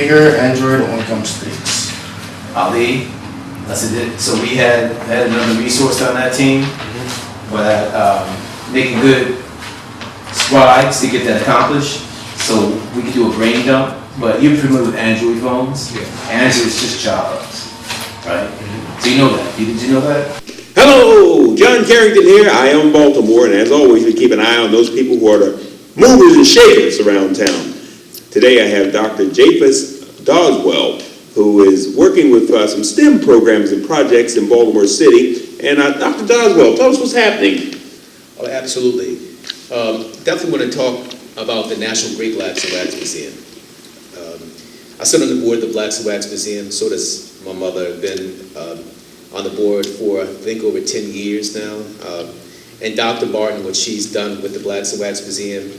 bigger Android income streams? Ali, that's it. So we had another resource on that team, but making good strides to get that accomplished. So we could do a brain dump, but you're familiar with Android phones? Yeah. Android is just Java, right? So you know that. Did you know that? Hello, John Carrington here. I am Baltimore, and as always, we keep an eye on those people who are the movers and shakers around town. Today I have Dr. Japhus Doswell, who is working with some STEM programs and projects in Baltimore City. And Dr. Doswell, tell us what's happening. Oh, absolutely. Definitely want to talk about the National Great Blacks and Wax Museum. I sit on the board of the Blacks and Wax Museum, so does my mother. I've been on the board for, I think, over 10 years now. And Dr. Martin, what she's done with the Blacks and Wax Museum,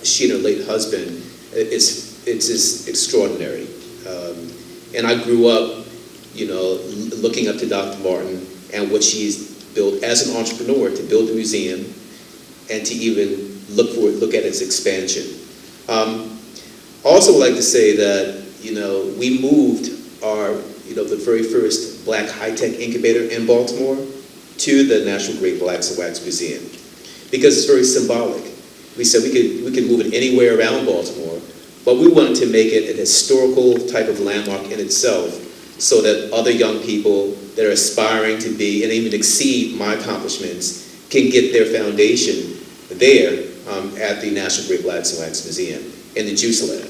she and her late husband, it's just extraordinary. And I grew up, looking up to Dr. Martin and what she's built as an entrepreneur to build the museum and to even look at its expansion. Also would like to say that, we moved our, the very first Black high-tech incubator in Baltimore to the National Great Blacks and Wax Museum because it's very symbolic. We said we could move it anywhere around Baltimore, but we wanted to make it an historical type of landmark in itself so that other young people that are aspiring to be and even exceed my accomplishments can get their foundation there at the National Great Blacks and Wax Museum in the JUICE lab.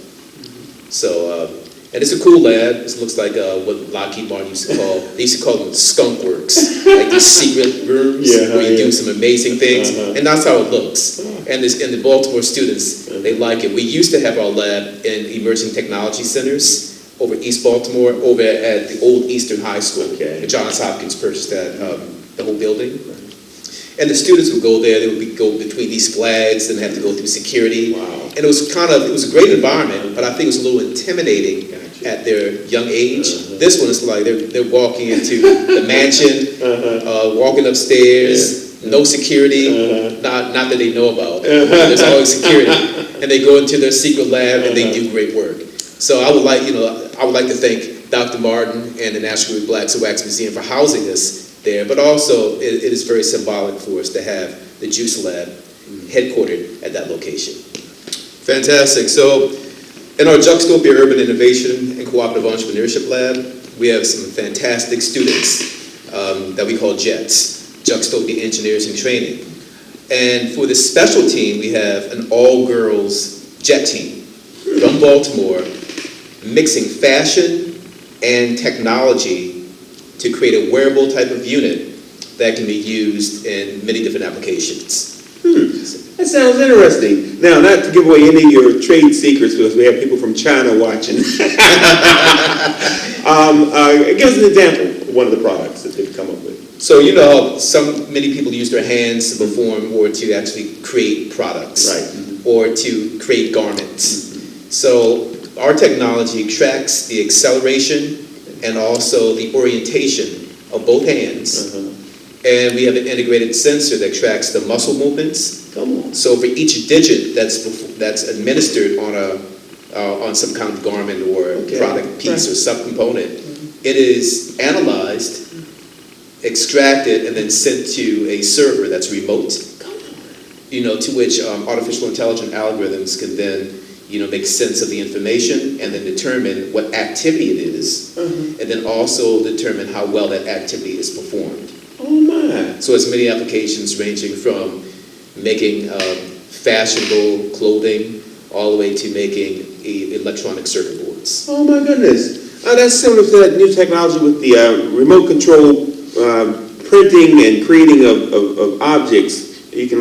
So, and it's a cool lab. It looks like what Lockheed Martin used to call, they used to call them skunk works, like these secret rooms where you do some amazing things, and that's how it looks. And the Baltimore students, they like it. We used to have our lab in emerging technology centers over East Baltimore, over at the old Eastern High School. Okay. Johns Hopkins purchased that, the whole building. And the students would go there, they would go between these flags and have to go through security. Wow. And it was a great environment, but I think it was a little intimidating at their young age. This one is like they're walking into the mansion, walking upstairs, no security, not that they know about. There's always security. And they go into their secret lab and they do great work. So I would like to thank Dr. Martin and the National Blacks and Wax Museum for housing us there, but also it is very symbolic for us to have the JUICE lab headquartered at that location. Fantastic. So in our jUXTOPIA Urban Innovation and Cooperative Entrepreneurship Lab, we have some fantastic students that we call JETs, jUXTOPIA Engineers in Training. And for this special team, we have an all-girls JET team from Baltimore, mixing fashion and technology to create a wearable type of unit that can be used in many different applications. That sounds interesting. Now, not to give away any of your trade secrets, because we have people from China watching. Give us an example of one of the products that they've come up with. So many people use their hands to perform or to actually create products, right, or to create garments. So our technology tracks the acceleration and also the orientation of both hands. And we have an integrated sensor that tracks the muscle movements. Come on. So for each digit that's administered on some kind of garment or product piece or subcomponent, it is analyzed, extracted, and then sent to a server that's remote. To which artificial intelligence algorithms can then make sense of the information and then determine what activity it is, and then also determine how well that activity is performed. Oh my. So it's many applications ranging from making fashionable clothing all the way to making electronic circuit boards. Oh my goodness. That's similar to that new technology with the remote control printing and creating of objects. You can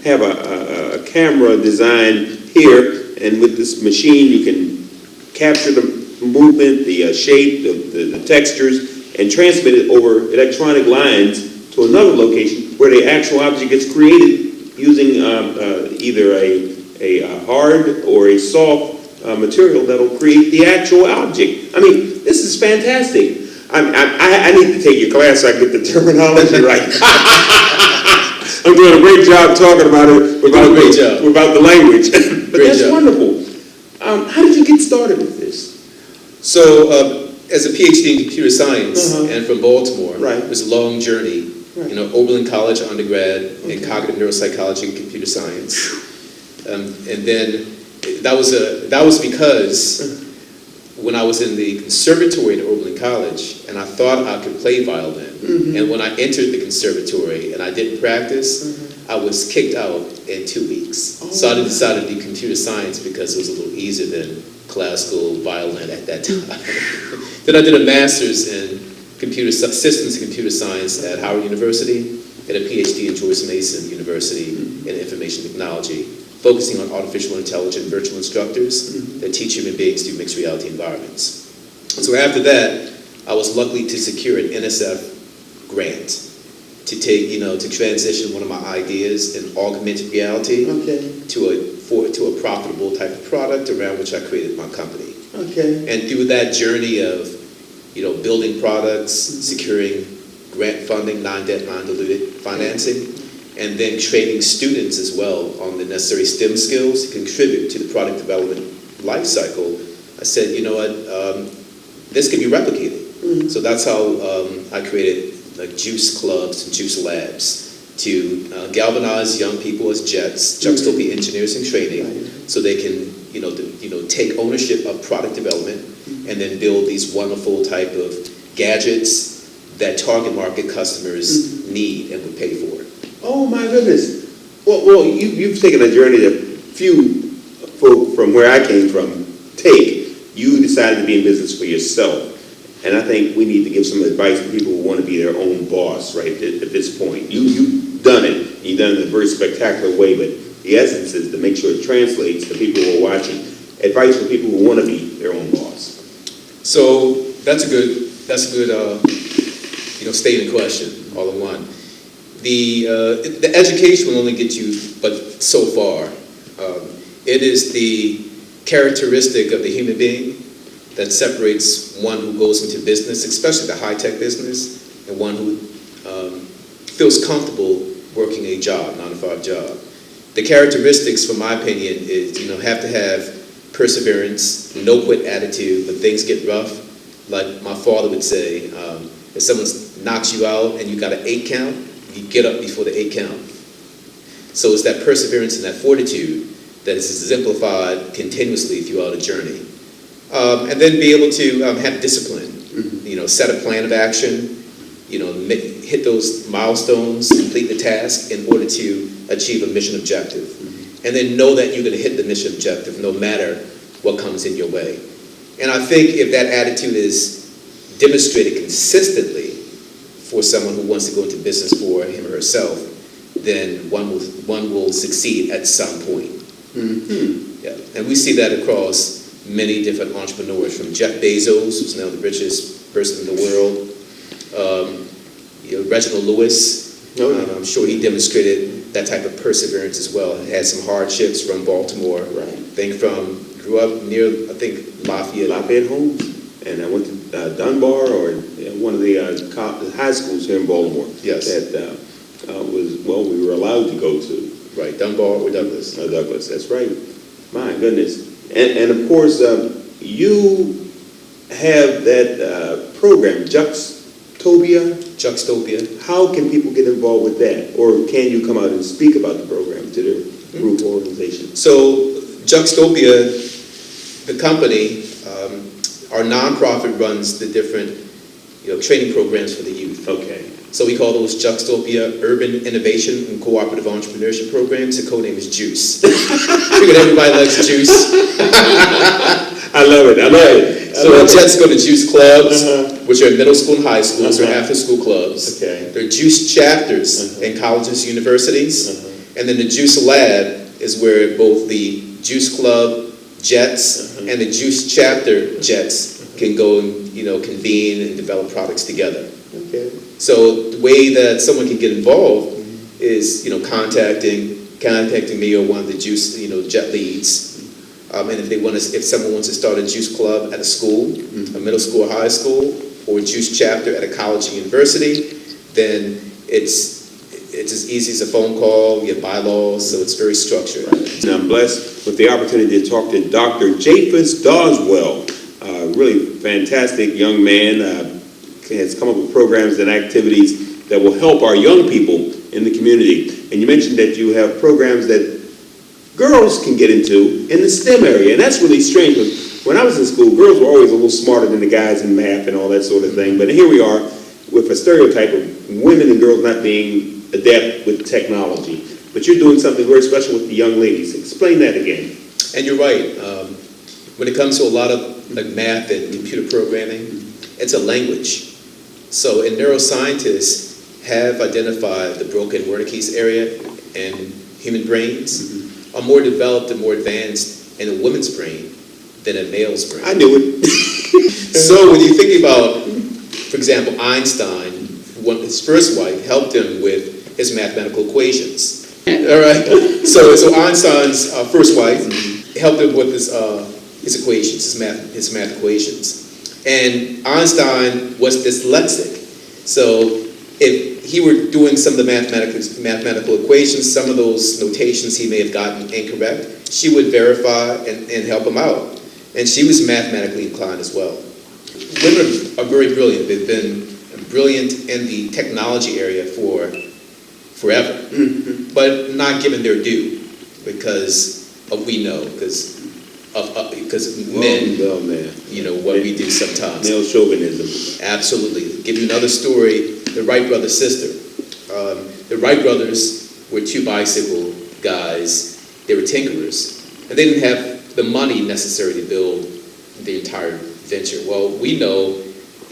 have a camera design here, and with this machine you can capture the movement, the shape, the textures, and transmit it over electronic lines to another location where the actual object gets created using either a hard or a soft material that will create the actual object. I mean, this is fantastic. I need to take your class so I get the terminology right. I'm doing a great job talking about it without the language. But that's wonderful. How did you get started with this? So, as a PhD in computer science and from Baltimore, Right. it was a long journey. Right. You know, Oberlin College undergrad in cognitive neuropsychology and computer science, and then that was because when I was in the conservatory at Oberlin College, and I thought I could play violin, and when I entered the conservatory and I didn't practice, I was kicked out in 2 weeks. So I decided to do computer science because it was a little easier than classical violin at that time. Then I did a master's in systems and computer science at Howard University, and a PhD in George Mason University in information technology, focusing on artificial intelligence virtual instructors that teach human beings through mixed reality environments. So after that, I was lucky to secure an NSF grant to take, to transition one of my ideas in augmented reality to a profitable type of product around which I created my company. And through that journey of, building products, securing grant funding, non-debt, non-diluted financing, and then training students as well on the necessary STEM skills to contribute to the product development life cycle, I said, you know what, this can be replicated. So that's how I created like juice clubs and juice labs to galvanize young people as JETs, jUXTOPIA engineers in training, so they can take ownership of product development and then build these wonderful type of gadgets that target market customers need and would pay for. Oh my goodness. Well, you've taken a journey that few folk from where I came from take. You decided to be in business for yourself. And I think we need to give some advice to people who want to be their own boss right at this point. You've done it. You've done it in a very spectacular way, but the essence is to make sure it translates to people who are watching. Advice for people who want to be their own boss. So that's a good statement question, all in one. The education will only get you but so far. It is the characteristic of the human being that separates one who goes into business, especially the high-tech business, and one who feels comfortable working a job, 9-to-5 job. The characteristics, from my opinion, is have to have perseverance, no-quit attitude when things get rough. Like my father would say, if someone knocks you out and you got an 8 count, you get up before the 8 count. So it's that perseverance and that fortitude that is exemplified continuously throughout a journey. And then be able to have discipline, set a plan of action, hit those milestones, complete the task in order to achieve a mission objective. And then know that you're going to hit the mission objective no matter what comes in your way. And I think if that attitude is demonstrated consistently for someone who wants to go into business for him or herself, then one will succeed at some point. Yeah. And we see that across many different entrepreneurs, from Jeff Bezos, who's now the richest person in the world, Reginald Lewis. I'm sure he demonstrated that type of perseverance as well. Had some hardships from Baltimore. Grew up near, I think, Lafayette Homes. And I went to Dunbar, or one of the high schools here in Baltimore. Yes. That we were allowed to go to. Right, Dunbar or Douglas. Douglas, that's right. My goodness. And of course, you have that program, jUXTOPIA. jUXTOPIA. How can people get involved with that? Or can you come out and speak about the program to their group organization? So jUXTOPIA, the company, our nonprofit runs the different training programs for the youth. Okay. So we call those jUXTOPIA Urban Innovation and Cooperative Entrepreneurship Programs. The code name is JUICE. Figured everybody likes JUICE. I love it. So our JETs go to JUICE clubs, which are middle school and high schools, or after-school clubs. Okay. They're JUICE chapters in colleges, universities. And then the JUICE lab is where both the JUICE club JETs and the JUICE chapter JETs can go and convene and develop products together. Okay. So the way that someone can get involved is, contacting me or one of the JUICE, JET leads. And if someone wants to start a JUICE club at a school, a middle school or high school, or a JUICE chapter at a college or university, then it's as easy as a phone call. We have bylaws, so it's very structured. And I'm blessed with the opportunity to talk to Dr. Japhus Doswell, really fantastic young man, has come up with programs and activities that will help our young people in the community. And you mentioned that you have programs that girls can get into in the STEM area, and that's really strange. Because when I was in school, girls were always a little smarter than the guys in math and all that sort of thing. But here we are with a stereotype of women and girls not being adept with technology. But you're doing something very special with the young ladies. Explain that again. And you're right. When it comes to a lot of like math and computer programming, it's a language. So, and neuroscientists have identified the broken Wernicke's area in human brains are more developed and more advanced in a woman's brain than a male's brain. I knew it. So when you think about, for example, Einstein, his first wife helped him with his mathematical equations. All right. So Einstein's first wife helped him with his equations, his math equations. And Einstein was dyslexic. So if he were doing some of the mathematical equations, some of those notations he may have gotten incorrect, she would verify and help him out. And she was mathematically inclined as well. Women are very brilliant. They've been brilliant in the technology area for forever, but not given their due because of men, you know, what we do sometimes. Male chauvinism. Absolutely. Give you another story, the Wright brothers' sister. The Wright brothers were two bicycle guys. They were tinkerers, and they didn't have the money necessary to build the entire venture. Well, we know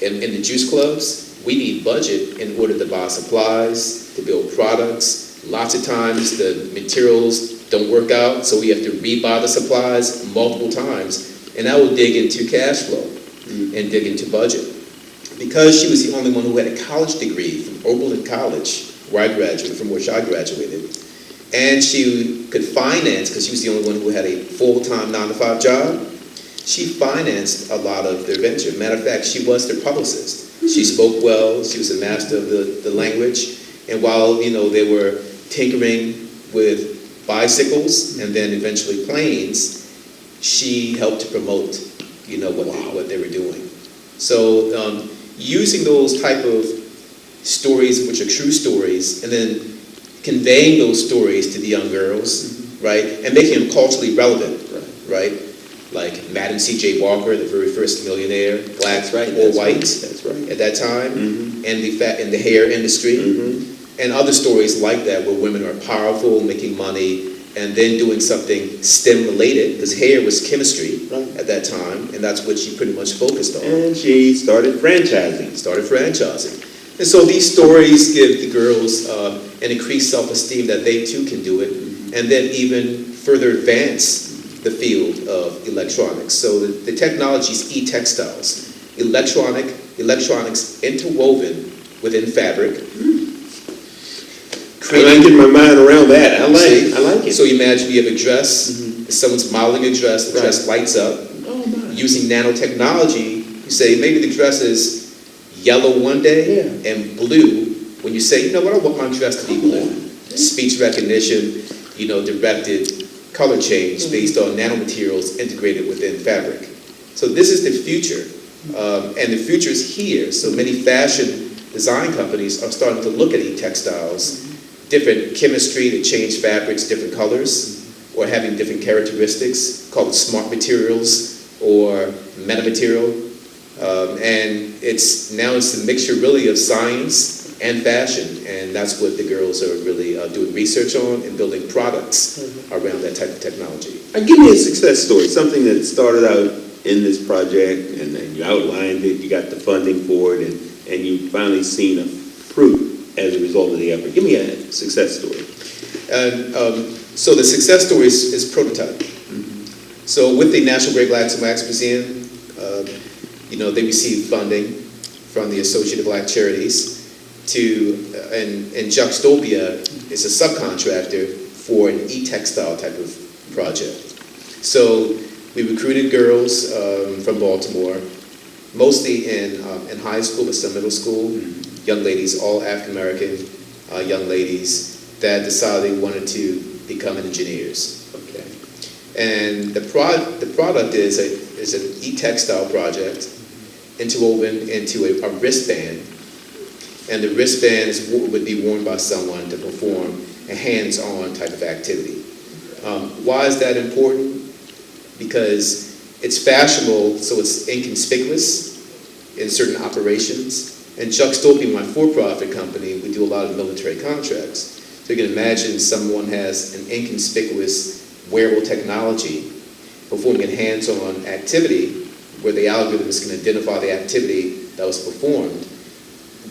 in the juice clubs, we need budget in order to buy supplies, to build products. Lots of times the materials don't work out, so we have to rebuy the supplies multiple times, and that will dig into cash flow and dig into budget. Because she was the only one who had a college degree from Oberlin College, from which I graduated, and she could finance, because she was the only one who had a full-time 9-to-5 job, she financed a lot of their venture. Matter of fact, she was their publicist. She spoke well, she was a master of the language, and while, you know, they were tinkering with bicycles and then eventually planes, she helped to promote, you know, what they were doing. So using those type of stories, which are true stories, and then conveying those stories to the young girls, right, and making them culturally relevant, right? Like Madam C.J. Walker, the very first millionaire, black or white at that time, and the hair industry, and other stories like that where women are powerful, making money, and then doing something STEM related, because hair was chemistry at that time, and that's what she pretty much focused on. And she started franchising. And so these stories give the girls an increased self-esteem that they too can do it, and then even further advance the field of electronics. So the technology is e-textiles, electronics interwoven within fabric. I can get my mind around that. I like it. So you imagine you have a dress, someone's modeling a dress, the dress lights up. Oh, my. Using nanotechnology, you say maybe the dress is yellow one day and blue when you say, you know what, I want my dress to be blue. Speech recognition, you know, directed color change based on nanomaterials integrated within fabric. So this is the future, and the future is here. So many fashion design companies are starting to look at e-textiles, different chemistry to change fabrics, different colors, or having different characteristics, called smart materials or metamaterial. And it's a mixture really of science and fashion, and that's what the girls are really doing research on and building products around that type of technology. Give me a success story, something that started out in this project, and then you outlined it, you got the funding for it, and you finally seen a fruit as a result of the effort. Give me a success story. And so the success story is prototype. So with the National Great Blacks and Wax Museum, you know, they received funding from the Associated Black Charities and jUXTOPIA is a subcontractor for an e-textile type of project. So we recruited girls from Baltimore, mostly in high school, but some middle school, young ladies, all African-American young ladies that decided they wanted to become engineers. Okay. And the product is an e-textile project interwoven into a wristband, and the wristband would be worn by someone to perform a hands-on type of activity. Why is that important? Because it's fashionable, so it's inconspicuous in certain operations. And jUXTOPIA, my for-profit company, we do a lot of military contracts. So you can imagine someone has an inconspicuous wearable technology performing a hands-on activity where the algorithms can identify the activity that was performed.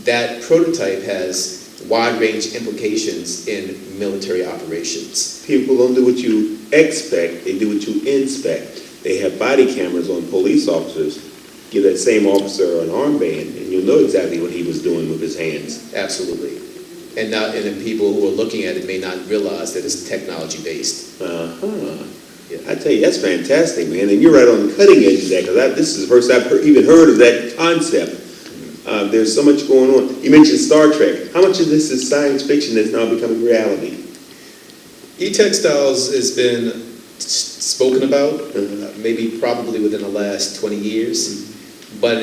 That prototype has wide-range implications in military operations. People don't do what you expect, they do what you inspect. They have body cameras on police officers. Give that same officer an armband, and you'll know exactly what he was doing with his hands. Absolutely. And then people who are looking at it may not realize that it's technology-based. Yeah. I tell you, that's fantastic, man. And you're right on the cutting edge of that, because this is the first I've even heard of that concept. There's so much going on. You mentioned Star Trek. How much of this is science fiction that's now becoming reality? E-textiles has been spoken about, probably within the last 20 years, but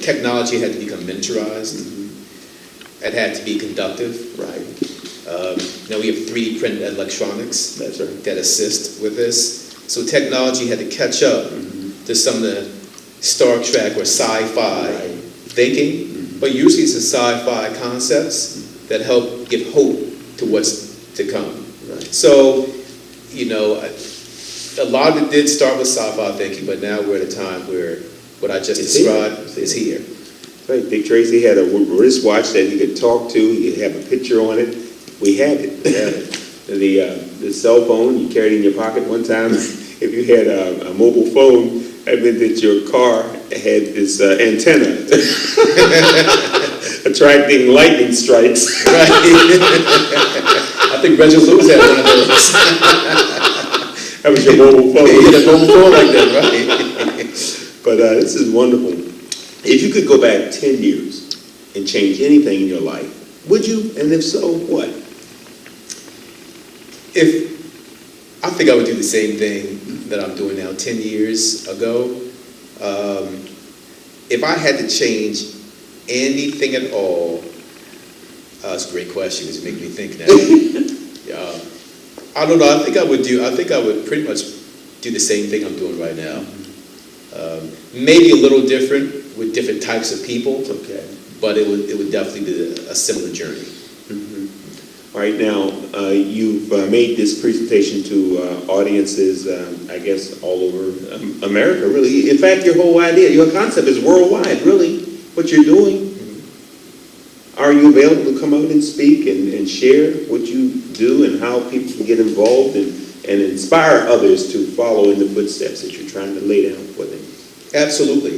technology had to become miniaturized. It had to be conductive. Right. Now we have 3D printed electronics that assist with this. So technology had to catch up to some of the Star Trek or sci-fi thinking, but usually it's the sci-fi concepts that help give hope to what's to come. Right. So, a lot of it did start with sci-fi thinking, but now we're at a time where what I just described is here. Right. Dick Tracy had a wristwatch that he could talk to. He could have a picture on it. We had it. The cell phone you carried in your pocket one time. If you had a mobile phone, that meant that your car had this antenna attracting lightning strikes. Right. I think Reginald Lewis had one of those. That was your mobile phone. He had a mobile phone like that, right? But this is wonderful. If you could go back 10 years and change anything in your life, would you? And if so, what? I think I would do the same thing that I'm doing now 10 years ago. If I had to change anything at all, that's a great question, because it makes me think now. I don't know, I think I would pretty much do the same thing I'm doing right now. Maybe a little different with different types of people, but it would definitely be a similar journey. All right, now, you've made this presentation to audiences, I guess, all over America, really. In fact, your whole idea, your concept is worldwide, really, what you're doing. Are you available to come out and speak and share what you do and how people can get involved and inspire others to follow in the footsteps that you're trying to lay down for them? Absolutely.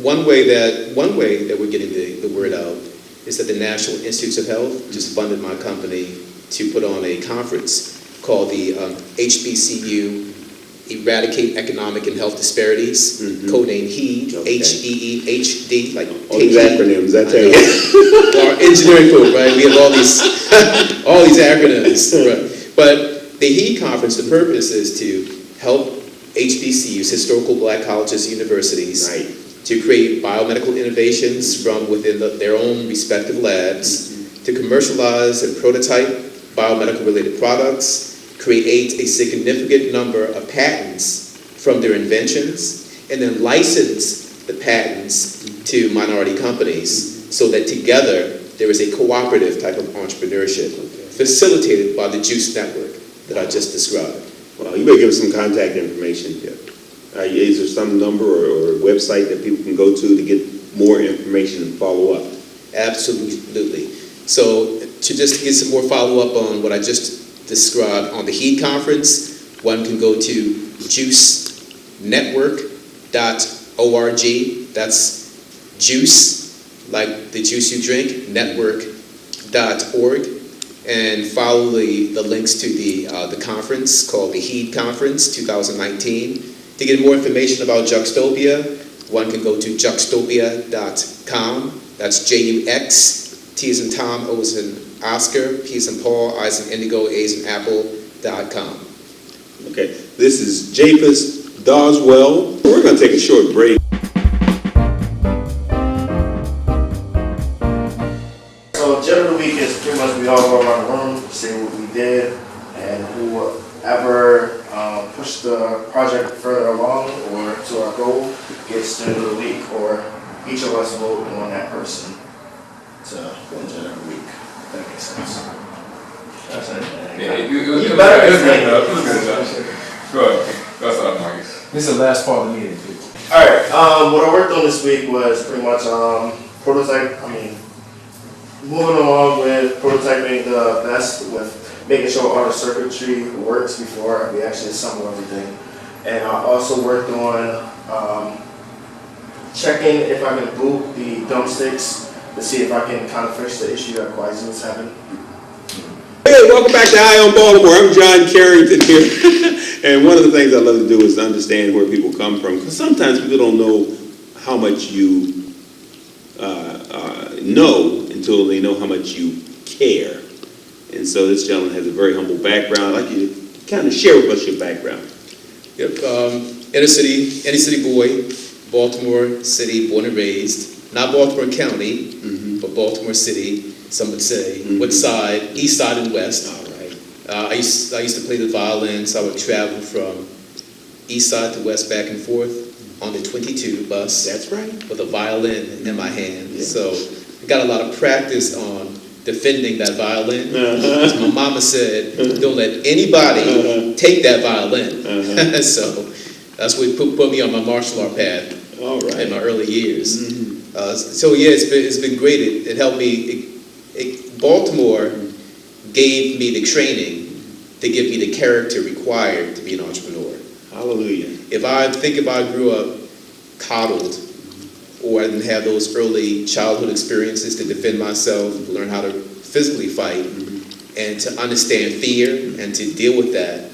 One way that we're getting the word out is that the National Institutes of Health just funded my company to put on a conference called the HBCU Eradicate Economic and Health Disparities, codenamed HEED, HEEHD, like all these acronyms, I tell you. Our engineering folk, right? We have all these acronyms. Right? But the HEED conference, the purpose is to help HBCUs, historical black colleges, universities, to create biomedical innovations from within their own respective labs, to commercialize and prototype biomedical related products, create a significant number of patents from their inventions, and then license the patents to minority companies so that together there is a cooperative type of entrepreneurship facilitated by the JUICE network that I just described. Well, you better give us some contact information. Is there some number or website that people can go to get more information and follow up? Absolutely. So to just get some more follow-up on what I just described on the HEED conference, one can go to juicenetwork.org. That's juice, like the juice you drink, network.org. And follow the links to the conference called the HEED Conference 2019. To get more information about jUXTOPIA, one can go to jUXTOPIA.com. That's JUX, T as in Tom, O as in Oscar, P as in Paul, I as in Indigo, A as in Apple.com. Okay, this is Japhus Doswell. We're going to take a short break. So gem of the week is pretty much we all go around the room, say what we did, and whoever pushed the project further along or to our goal gets gem of the week, or each of us vote on that person to win gem of the week. If that makes sense. That's it. Yeah, you better it was explain. good enough. It was good enough. Go ahead. That's all, Marcus. This is the last part of the meeting, too. Alright, what I worked on this week was pretty much moving along with prototyping the best with making sure all the circuitry works before we actually assemble everything. And I also worked on checking if I can boot the dump sticks to see if I can kind of fix the issue that Quasi was having. Hey, welcome back to On Baltimore. I'm John Carrington here. And one of the things I love to do is understand where people come from. Because sometimes people don't know how much you know until they know how much you care. And so this gentleman has a very humble background. I'd like you to kind of share with us your background. Yep, inner city boy, Baltimore City, born and raised. Not Baltimore County, but Baltimore City, some would say. What side? East side and west. All right. I used to play the violin, so I would travel from east side to west, back and forth on the 22 bus. That's right. With a violin in my hand. Yeah. So I got a lot of practice on defending that violin. My mama said, don't let anybody take that violin. So that's what put me on my martial art path. All right. In my early years. So yeah, it's been great. It helped me. Baltimore gave me the training to give me the character required to be an entrepreneur. Hallelujah. If I grew up coddled, or I didn't have those early childhood experiences to defend myself, to learn how to physically fight, and to understand fear and to deal with that,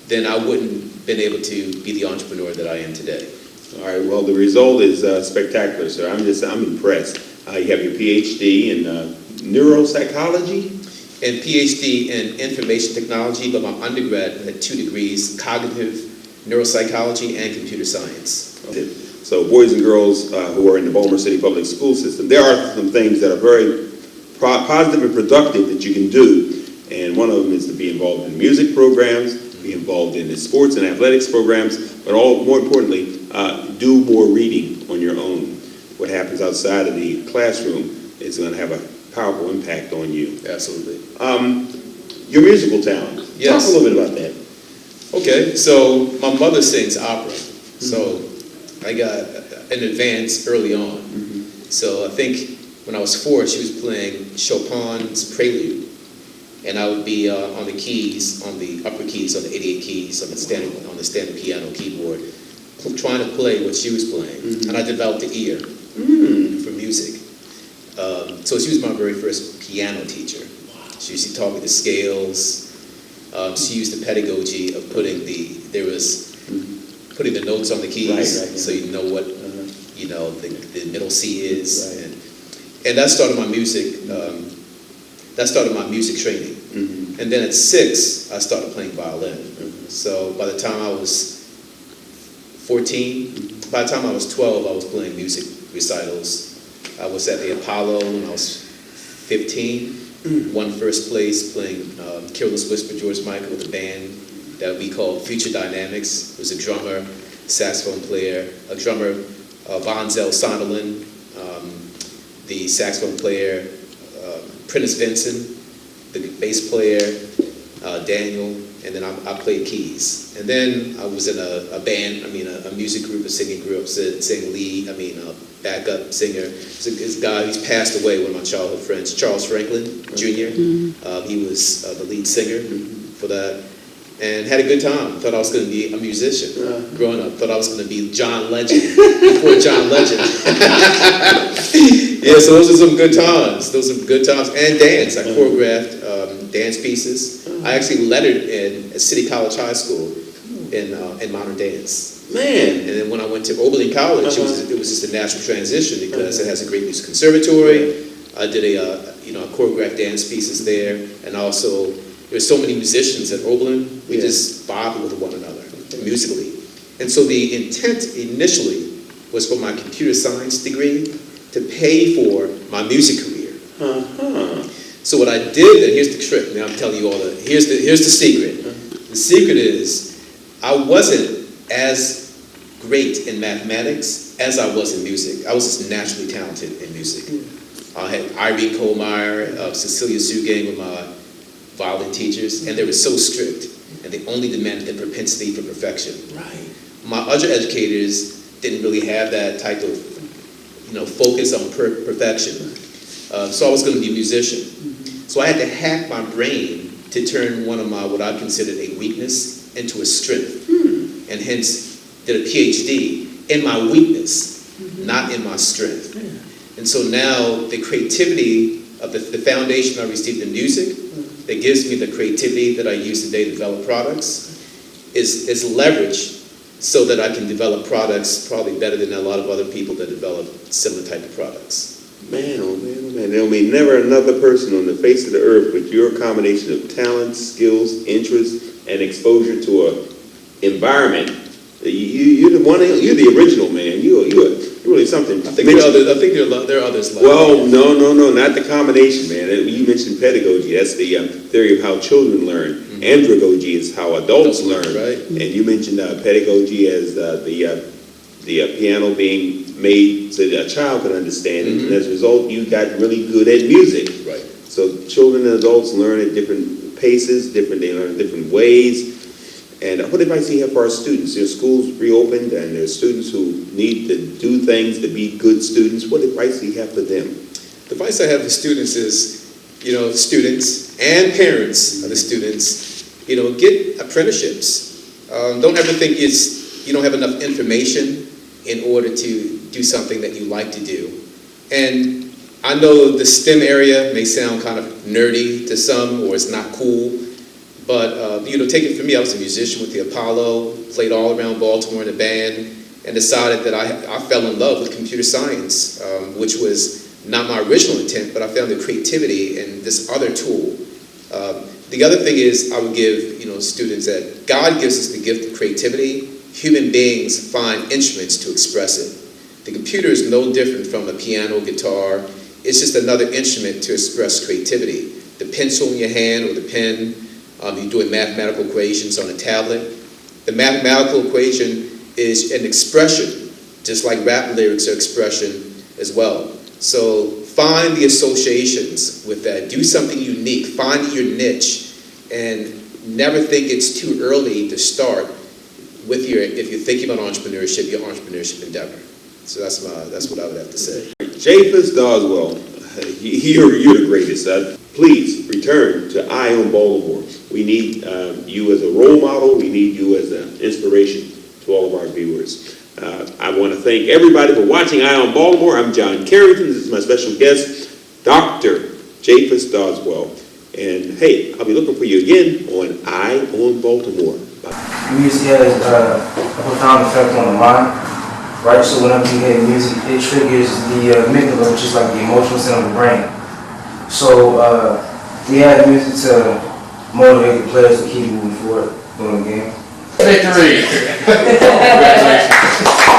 then I wouldn't been able to be the entrepreneur that I am today. All right, well, the result is spectacular, sir. I'm impressed. You have your PhD in neuropsychology? And PhD in information technology, but my undergrad had 2 degrees, cognitive neuropsychology and computer science. So boys and girls who are in the Baltimore City public school system, there are some things that are very positive and productive that you can do. And one of them is to be involved in music programs, be involved in the sports and athletics programs, but more importantly, do more reading on your own. What happens outside of the classroom is going to have a powerful impact on you. Absolutely. Your musical talent. Yes. Talk a little bit about that. Okay, so my mother sings opera, so I got an advance early on. So I think when I was 4, she was playing Chopin's Prelude, and I would be on the keys, on the upper keys, on the 88 keys, on the standard piano keyboard, trying to play what she was playing, and I developed an ear for music. So she was my very first piano teacher. She used to taught me the scales. She used the pedagogy of putting the notes on the keys, so you know what the middle C is, and that started my music. That started my music training, and then at 6 I started playing violin. So by the time I was 14, by the time I was 12, I was playing music recitals. I was at the Apollo when I was 15, won first place playing Careless Whisper, George Michael, with a band that we called Future Dynamics. It was a drummer, saxophone player, Vonzel Sonderland, the saxophone player, Prentice Vincent, the bass player, Daniel, and then I played keys. And then I was in a band, a music group, a singing group, sang lead, backup singer. This guy who's passed away, one of my childhood friends, Charles Franklin Jr. He was the lead singer for that, and had a good time. Thought I was going to be a musician growing up. Thought I was going to be John Legend before John Legend. Yeah, so those are some good times. Those are good times. And dance. I choreographed dance pieces. I actually lettered at City College High School in modern dance. Man. And then when I went to Oberlin College, it was just a natural transition because it has a great music conservatory. I did I choreographed dance pieces there, and also there's so many musicians at Oberlin. We just vibe with one another musically. And so the intent initially was for my computer science degree to pay for my music career. So what I did, and here's the trick, now I'm telling you all here's the secret. The secret is, I wasn't as great in mathematics as I was in music. I was just naturally talented in music. I had Irene Kohlmeyer, Cecilia Sugang were my violin teachers, and they were so strict, and they only demanded the propensity for perfection. Right. My other educators didn't really have that type of, focus on perfection. So I was going to be a musician. So I had to hack my brain to turn one of my, what I considered a weakness, into a strength. And hence did a PhD in my weakness, not in my strength. And so now the creativity of the foundation I received in music that gives me the creativity that I use today to develop products is leveraged so that I can develop products probably better than a lot of other people that develop similar type of products. Man, oh man, oh man. There'll be never another person on the face of the earth with your combination of talents, skills, interests, and exposure to a environment. You're the one. You're the original, man. You're really something. I think there are others like well, no, not the combination, man. You mentioned pedagogy. That's the theory of how children learn. Andragogy is how adults learn. Right. And you mentioned pedagogy as the piano being made so that a child can understand it. And as a result, you got really good at music. Right. So children and adults learn at different paces, they learn in different ways. And what advice do you have for our students? There's schools reopened and there's students who need to do things to be good students. What advice do you have for them? The advice I have for students is, students and parents of the students, get apprenticeships. Don't ever think you don't have enough information in order to do something that you like to do. And I know the STEM area may sound kind of nerdy to some, or it's not cool, but take it from me, I was a musician with the Apollo, played all around Baltimore in a band, and decided that I fell in love with computer science, which was not my original intent, but I found the creativity in this other tool. The other thing is I would give students that God gives us the gift of creativity. Human beings find instruments to express it. The computer is no different from a piano, guitar. It's just another instrument to express creativity. The pencil in your hand or the pen, you're doing mathematical equations on a tablet. The mathematical equation is an expression, just like rap lyrics are expression as well. So find the associations with that. Do something unique. Find your niche, and never think it's too early to start with if you're thinking about entrepreneurship, your entrepreneurship endeavor. So that's what I would have to say. Japhus Doswell, you're the greatest. Please return to On Baltimore. We need you as a role model. We need you as an inspiration to all of our viewers. I want to thank everybody for watching On Baltimore. I'm John Carrington. This is my special guest, Dr. Japhus Doswell. And hey, I'll be looking for you again on On Baltimore. Music has a profound effect on the mind, right? So whenever you hear music, it triggers the amygdala, which is like the emotional center of the brain. So we have music to motivate the players to keep moving forward during the game. Victory! Congratulations.